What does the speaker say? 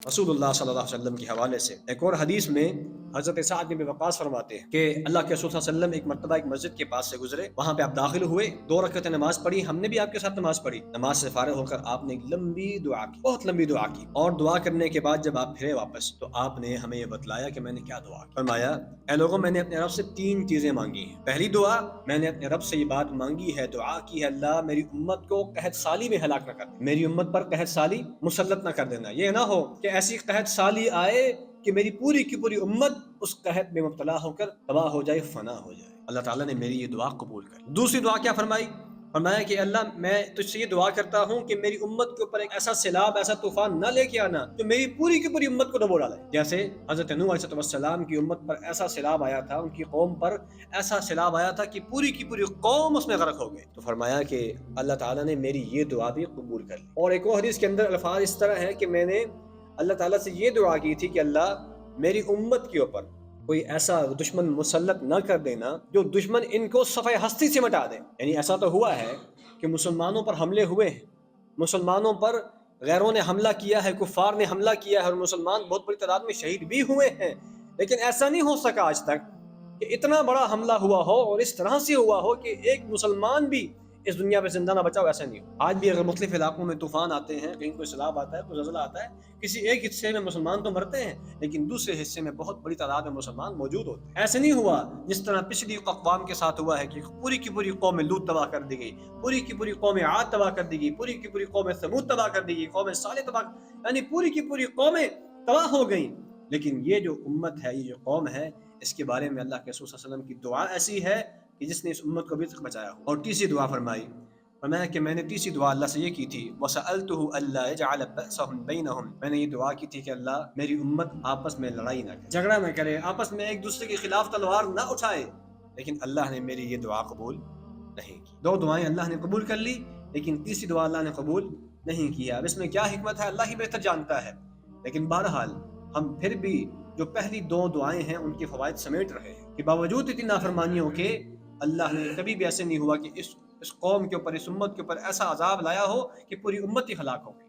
रसूलुल्लाह सल्लल्लाहु अलैहि वसल्लम के हवाले से एक और हदीस में हज़रत साद बिन वक़ास फरमाते हैं कि अल्लाह के रसूल सल्लल्लाहु अलैहि वसल्लम एक मर्तबा एक मस्जिद के पास से गुजरे, वहाँ पे आप दाखिल हुए, 2 रकात नमाज पढ़ी, हमने भी आपके साथ नमाज पढ़ी। नमाज से फारिग होकर आपने एक लंबी दुआ की, बहुत लंबी दुआ की, और दुआ करने के बाद जब आप फिरे वापस तो आपने हमें ये बतलाया कि मैंने क्या दुआ की। फरमाया, ऐ लोगों, मैंने अपने रब से 3 चीजें मांगी हैं। पहली दुआ, मैंने अपने रब से ये बात मांगी है, दुआ की है, अल्लाह मेरी उम्मत को कहत साली में हलाक न कर, मेरी उम्मत पर कहत साली मुसल्लत न कर देना। ये ना हो कि ऐसी कहत साली आए कि मेरी पूरी की पूरी उम्मत उस कहत में मुब्तला होकर तबाह हो जाए, फना हो जाए। अल्लाह ताला ने मेरी ये दुआ कबूल कर। दूसरी दुआ क्या फरमाई? फरमाया कि अल्लाह, मैं तुझसे ये दुआ करता हूँ कि मेरी उम्मत के ऊपर एक ऐसा सैलाब, ऐसा तूफान न लेके आना जो मेरी पूरी की पूरी उम्मत को डुबो डाले। जैसे हज़रत नूह अलैहिस्सलाम की उम्मत पर ऐसा सैलाब आया था, उनकी कौम पर ऐसा सैलाब आया था कि पूरी की पूरी कौम उसमें गर्क हो गई। तो फरमाया कि अल्लाह ताला ने मेरी ये दुआ भी कबूल कर ली। और एक और हदीस के अंदर अल्फाज इस तरह है कि मैंने अल्लाह ताला से ये दुआ की थी कि अल्लाह मेरी उम्मत के ऊपर कोई ऐसा दुश्मन मुसल्लत न कर देना जो दुश्मन इनको सफ़े हस्ती से मिटा दे। यानी ऐसा तो हुआ है कि मुसलमानों पर हमले हुए हैं, मुसलमानों पर गैरों ने हमला किया है, कुफ़ार ने हमला किया है, और मुसलमान बहुत बड़ी तादाद में शहीद भी हुए हैं, लेकिन ऐसा नहीं हो सका आज तक कि इतना बड़ा हमला हुआ हो और इस तरह से हुआ हो कि एक मुसलमान भी इस दुनिया में जिंदा ना बचा हो। ऐसा नहीं हो। आज भी अगर मुख्तलिफ इलाकों में तूफान आते हैं, कहीं कोई सैलाब आता है, कोई ज़लज़ला आता है, किसी एक हिस्से में मुसलमान तो मरते हैं, लेकिन दूसरे हिस्से में बहुत बड़ी तादाद में मुसलमान मौजूद होते हैं। ऐसे नहीं हुआ जिस तरह पिछली अक़वाम के साथ हुआ है कि पूरी की पूरी कौम लूत तबाह कर दी गई, पूरी की पूरी कौम आद तबाह कर दी गई, पूरी की पूरी कौम समूद तबाह कर दी गई, कौम सालेह तबाह, यानी पूरी की पूरी कौमें तबाह हो गई। लेकिन ये जो उम्मत है, ये जो कौम है, इसके बारे में अल्लाह के रसूल सल्लल्लाहु अलैहि वसल्लम की दुआ ऐसी है कि जिसने इस उम्मत को अभी तक बचाया हो। और तीसरी दुआ फरमाई, फरमाया कि मैंने तीसरी दुआ अल्लाह से ये की थी, वसअलतुहु अल्ला यजअल बअसहुम बैनहुम, मैंने ये दुआ की थी कि अल्लाह मेरी उम्मत आपस में लड़ाई ना करे, झगड़ा ना करे, आपस में एक दूसरे के खिलाफ तलवार ना उठाए। लेकिन अल्लाह ने मेरी ये दुआ कबूल नहीं की। 2 दुआएं अल्लाह ने कबूल कर ली, लेकिन तीसरी दुआ अल्लाह ने कबूल नहीं किया। अब इसमें क्या हिकमत है, अल्लाह ही बेहतर जानता है। लेकिन बहरहाल हम फिर भी जो पहली 2 दुआएं हैं उनके फवायद समेट रहे हैं कि बावजूद इतनी नाफरमानियों के अल्लाह ने कभी भी ऐसे नहीं हुआ कि इस कौम के ऊपर, इस उम्मत के ऊपर ऐसा अजाब लाया हो कि पूरी उम्मत ही हलाक हो गई।